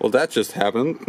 Well, that just happened.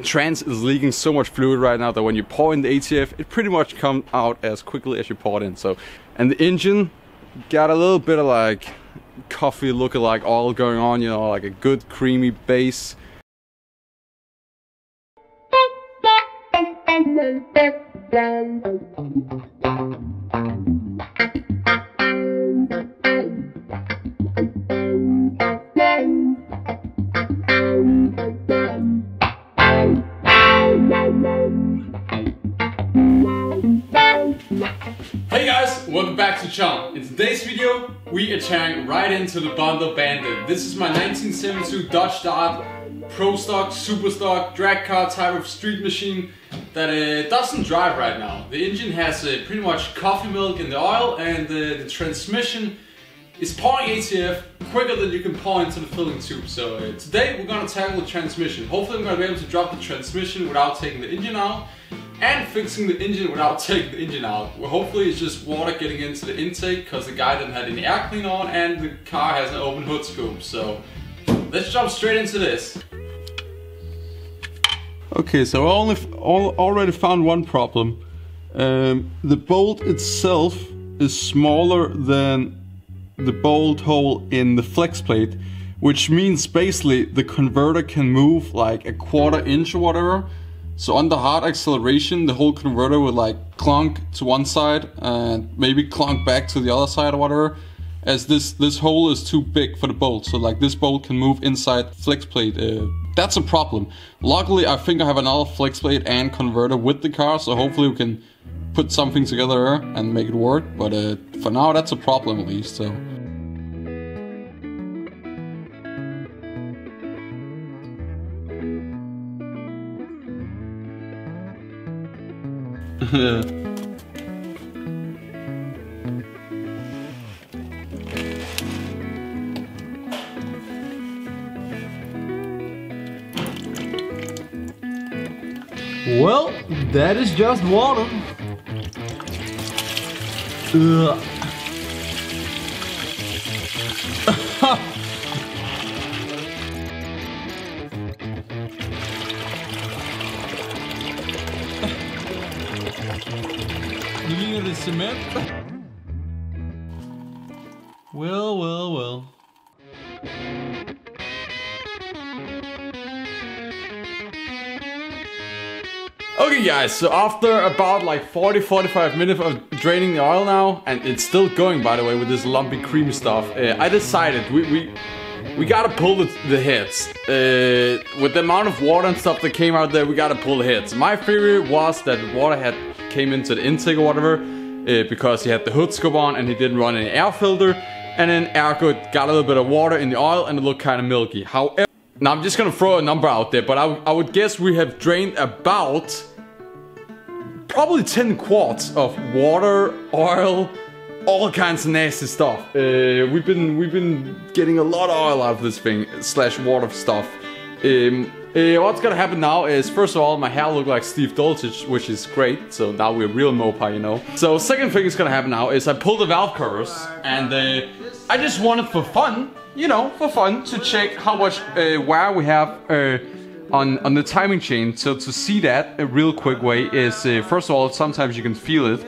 Trans is leaking so much fluid right now that when you pour in the ATF, it pretty much comes out as quickly as you pour it in. So, and the engine got a little bit of like coffee lookalike oil going on, you know, like a good creamy base. Hey guys, welcome back to the channel. In today's video, we are tearing right into the Bondo Bandit. This is my 1972 Dodge Dart Pro Stock, Super Stock, drag car type of street machine that doesn't drive right now. The engine has pretty much coffee milk in the oil, and the transmission is pouring ATF quicker than you can pour into the filling tube. So today we're gonna tackle the transmission. Hopefully I'm gonna be able to drop the transmission without taking the engine out, and fixing the engine without taking the engine out. Well, hopefully it's just water getting into the intake because the guy didn't have any air cleaner on and the car has an open hood scoop. So let's jump straight into this. Okay, so I already found one problem. The bolt itself is smaller than the bolt hole in the flex plate, which means basically the converter can move like a quarter inch or whatever. So under hard acceleration, the whole converter would like clunk to one side and maybe clunk back to the other side or whatever, as this hole is too big for the bolt. So like this bolt can move inside flex plate. That's a problem. Luckily, I think I have another flex plate and converter with the car, so hopefully we can put something together and make it work. But for now, that's a problem at least. So. Well, that is just water. Ugh. You mean the cement? Well. Okay guys, so after about like 40-45 minutes of draining the oil now, and it's still going by the way with this lumpy creamy stuff, I decided we gotta pull the heads. With the amount of water and stuff that came out there, we gotta pull the heads. My theory was that the water came into the intake or whatever, because he had the hood scoop on and he didn't run any air filter, and then ergo got a little bit of water in the oil and it looked kind of milky. However, now I'm just gonna throw a number out there, but I would guess we have drained about probably 10 quarts of water, oil, all kinds of nasty stuff. We've been getting a lot of oil out of this thing slash water stuff. What's gonna happen now is, first of all, my hair look like Steve Dolchich, which is great. So now we're real Mopa, you know. So second thing is gonna happen now is I pull the valve covers, and I just wanted for fun, you know, to check how much wear we have on the timing chain. So to see that, a real quick way is, first of all, sometimes you can feel it,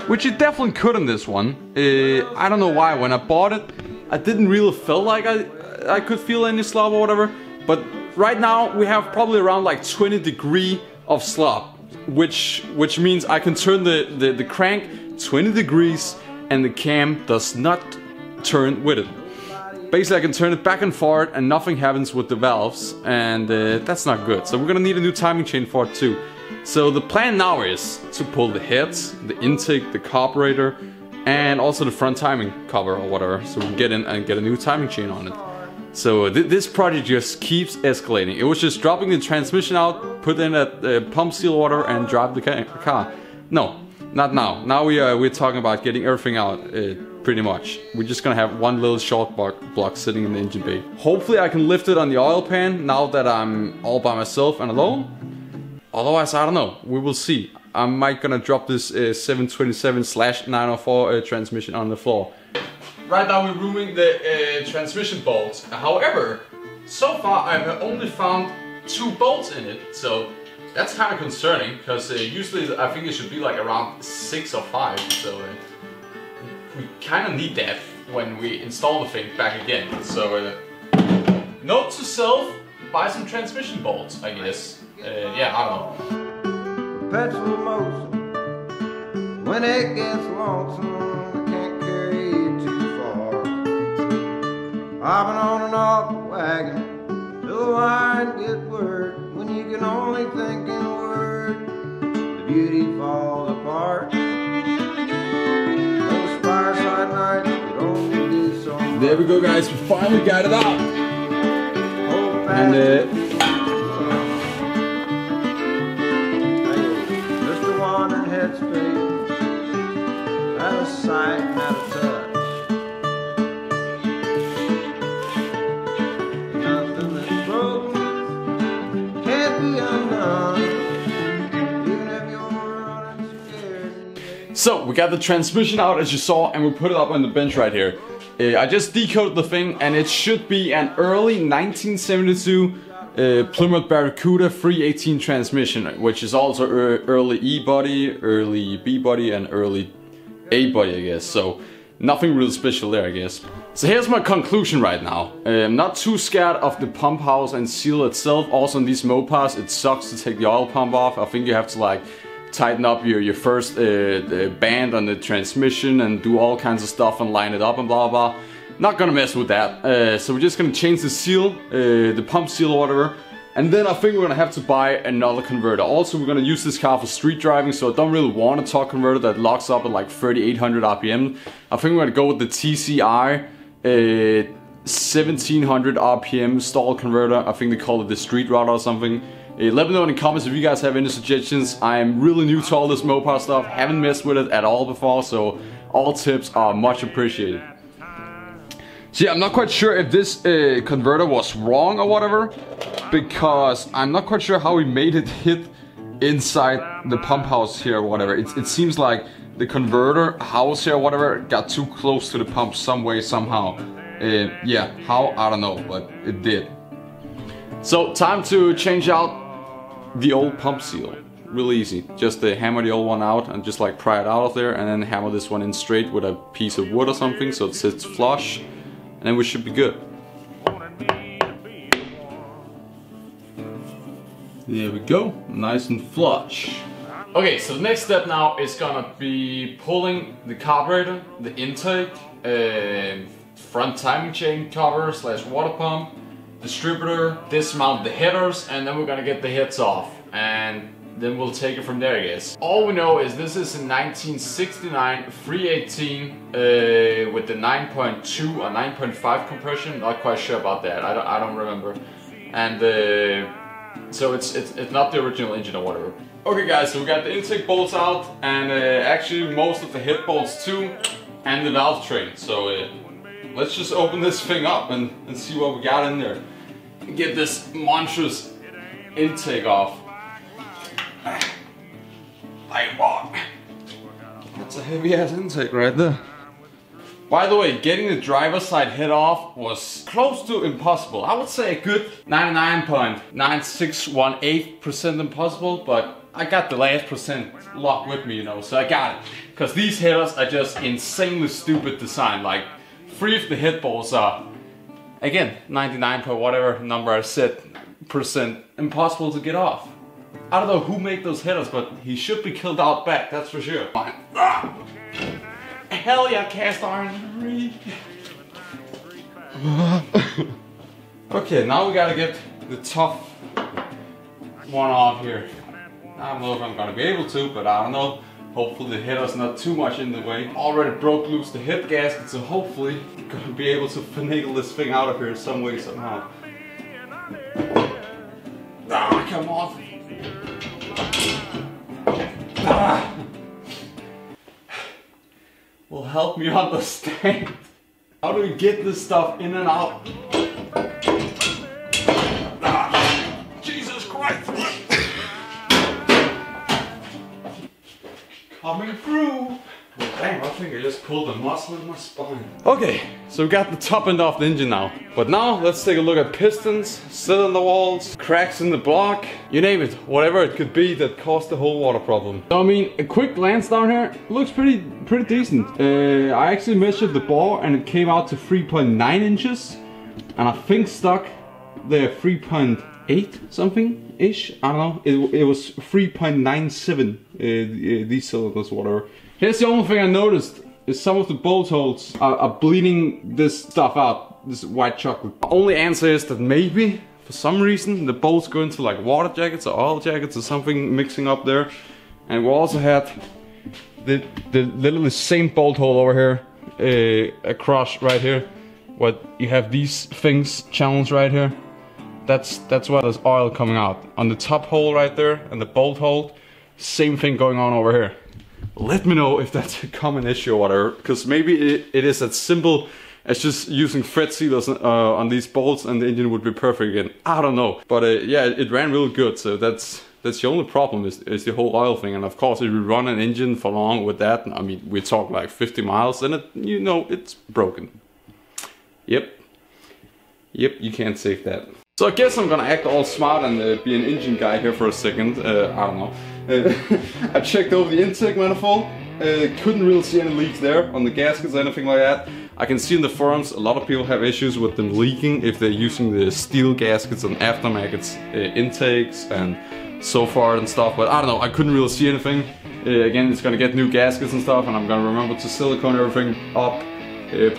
which you definitely could on this one. I don't know why, when I bought it, I didn't really feel like I could feel any slop or whatever, but right now we have probably around like 20 degrees of slop, which means I can turn the crank 20 degrees and the cam does not turn with it. Basically I can turn it back and forth and nothing happens with the valves, and that's not good. So we're gonna need a new timing chain for it too. So the plan now is to pull the heads, the intake, the carburetor, and also the front timing cover or whatever, so we can get in and get a new timing chain on it. So this project just keeps escalating. It was just dropping the transmission out, put in a pump seal water, and drive the car. No, not now. Now we're talking about getting everything out, pretty much. We're just gonna have one little short block sitting in the engine bay. Hopefully I can lift it on the oil pan now that I'm all by myself and alone. Otherwise, I don't know. We will see. I might gonna drop this 727/904 transmission on the floor. Right now we're removing the transmission bolts. However, So far I've only found 2 bolts in it, so that's kind of concerning, because usually I think it should be like around 6 or 5, so we kind of need that when we install the thing back again. So note to self, buy some transmission bolts, I guess. Yeah, I don't know. Perpetual motion. When it gets lonesome, I can't carry it too far. Hopping on and off the wagon till the line gets word. When you can only think in a word, the beauty falls apart. Those fireside nights could only do so much. There we go, guys. We finally got it out. And just a wandering headspace, out of sight and out of touch. Nothing that's broken can't be undone, even if you're running scared. so we got the transmission out, as you saw, and we put it up on the bench right here. I just decoded the thing, and it should be an early 1972 Plymouth Barracuda 318 transmission, which is also early E body, early B body, and early A body, I guess. So nothing really special there, I guess. So here's my conclusion right now. I'm not too scared of the pump house and seal itself. Also, in these Mopars, it sucks to take the oil pump off. I think you have to like tighten up your first band on the transmission and do all kinds of stuff and line it up and blah blah. Not gonna mess with that. So we're just gonna change the seal, the pump seal or whatever. And then I think we're gonna have to buy another converter. Also, we're gonna use this car for street driving, so I don't really want a torque converter that locks up at like 3,800 RPM. I think we're gonna go with the TCI 1700 RPM stall converter. I think they call it the street router or something. Let me know in the comments if you guys have any suggestions. I am really new to all this Mopar stuff, haven't messed with it at all before, so all tips are much appreciated. So yeah, I'm not quite sure if this converter was wrong or whatever, because I'm not quite sure how we made it hit inside the pump house here or whatever. It seems like the converter house here or whatever got too close to the pump some way, somehow. Yeah, how? I don't know, but it did. So time to change out the old pump seal. Really easy. Just hammer the old one out and just like pry it out of there, and then hammer this one in straight with a piece of wood or something so it sits flush, and then we should be good. There we go, nice and flush. Okay, so the next step now is gonna be pulling the carburetor, the intake, front timing chain cover / water pump, distributor, dismount the headers, and then we're gonna get the heads off, and then we'll take it from there, I guess. All we know is this is a 1969 318 with the 9.2 or 9.5 compression. Not quite sure about that. I don't remember. And so it's not the original engine or whatever. Okay, guys, so we got the intake bolts out, and actually most of the head bolts too, and the valve train. So let's just open this thing up and see what we got in there. Get this monstrous intake off. Like what? That's a heavy ass intake right there. By the way, getting the driver's side head off was close to impossible. I would say a good 99.9618% impossible, but I got the last percent locked with me, you know, so I got it. Because these headers are just insanely stupid design. Like, 3 of the head bolts are, again, 99 point whatever number I said percent impossible to get off. I don't know who made those headers, but he should be killed out back, that's for sure. Ah! Hell yeah, cast iron. Okay, now we gotta get the tough one off here. I don't know if I'm gonna be able to, but I don't know. Hopefully the header's not too much in the way. Already broke loose the head gasket, so hopefully I'm gonna be able to finagle this thing out of here some way, somehow. Ah, come on. Ah. Will help me understand. How do we get this stuff in and out? Ah. Jesus Christ! Coming groove. Well, damn, I think I just pulled a muscle in my spine. Okay, so we got the top end off the engine now. But now, let's take a look at pistons, cylinder walls, cracks in the block, you name it, whatever it could be that caused the whole water problem. So I mean, a quick glance down here, looks pretty decent. I actually measured the bore and it came out to 3.9 inches. And I think stuck there 3.8 something-ish, I don't know. It was 3.97, these cylinders, whatever. Here's the only thing I noticed, is some of the bolt holes are bleeding this stuff out, this white chocolate. The only answer is that maybe, for some reason, the bolts go into like water jackets or oil jackets or something mixing up there. And we also had the literally same bolt hole over here, across right here. What you have these things, channels right here. That's why there's oil coming out. On the top hole right there and the bolt hole, same thing going on over here. Let me know if that's a common issue or whatever, because maybe it is as simple as just using thread sealers on these bolts and the engine would be perfect again. I don't know, but yeah, it ran real good, so that's the only problem is the whole oil thing. And of course, if you run an engine for long with that, I mean, we talk like 50 miles, then you know it's broken. Yep, you can't save that. So I guess I'm gonna act all smart and be an engine guy here for a second. I don't know. I checked over the intake manifold. Couldn't really see any leaks there on the gaskets or anything like that. I can see in the forums a lot of people have issues with them leaking if they're using the steel gaskets on aftermarket intakes and so far and stuff. But I don't know, I couldn't really see anything. Again, it's gonna get new gaskets and stuff, and I'm gonna remember to silicone everything up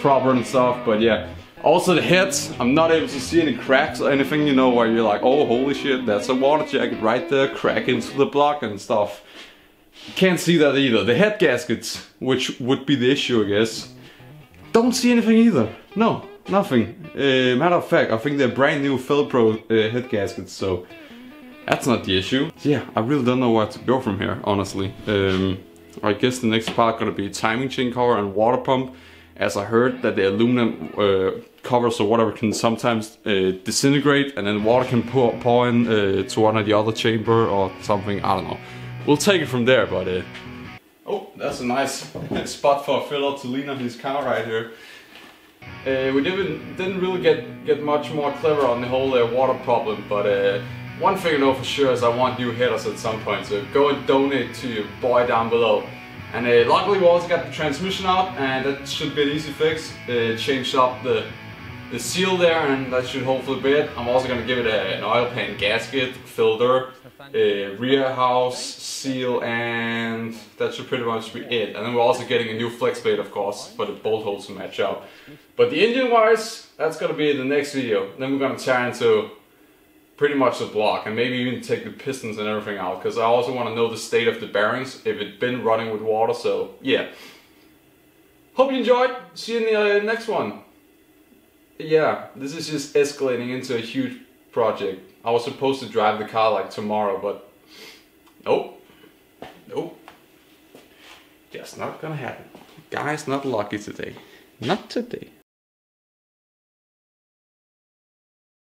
proper and stuff. But yeah. Also the heads, I'm not able to see any cracks or anything, you know, where you're like, oh holy shit, that's a water jacket right there, crack into the block and stuff. Can't see that either. The head gaskets, which would be the issue I guess, don't see anything either. No, nothing. Matter of fact, I think they're brand new Velcro head gaskets, so that's not the issue. Yeah, I really don't know where to go from here, honestly. I guess the next part gonna be timing chain cover and water pump. As I heard that the aluminum covers or whatever can sometimes disintegrate and then water can pour in to one or the other chamber or something, I don't know. We'll take it from there, but oh, that's a nice spot for a filler to lean on his car right here. We didn't really get much more clever on the whole water problem, but one thing I know for sure is I want new headers at some point, so go and donate to your boy down below. And luckily we also got the transmission out, and that should be an easy fix. Changed up the seal there, and that should hopefully be it. I'm also gonna give it an oil pan gasket, filter, rear house, seal, and that should pretty much be it. And then we're also getting a new flex plate, of course, for the bolt holes to match up. But the engine wise, that's gonna be the next video. Then we're gonna tear into pretty much the block and maybe even take the pistons and everything out, because I also want to know the state of the bearings if it's been running with water. So yeah, hope you enjoyed. See you in the next one. Yeah, this is just escalating into a huge project. I was supposed to drive the car like tomorrow, but nope, just not gonna happen. Guy's not lucky today, not today.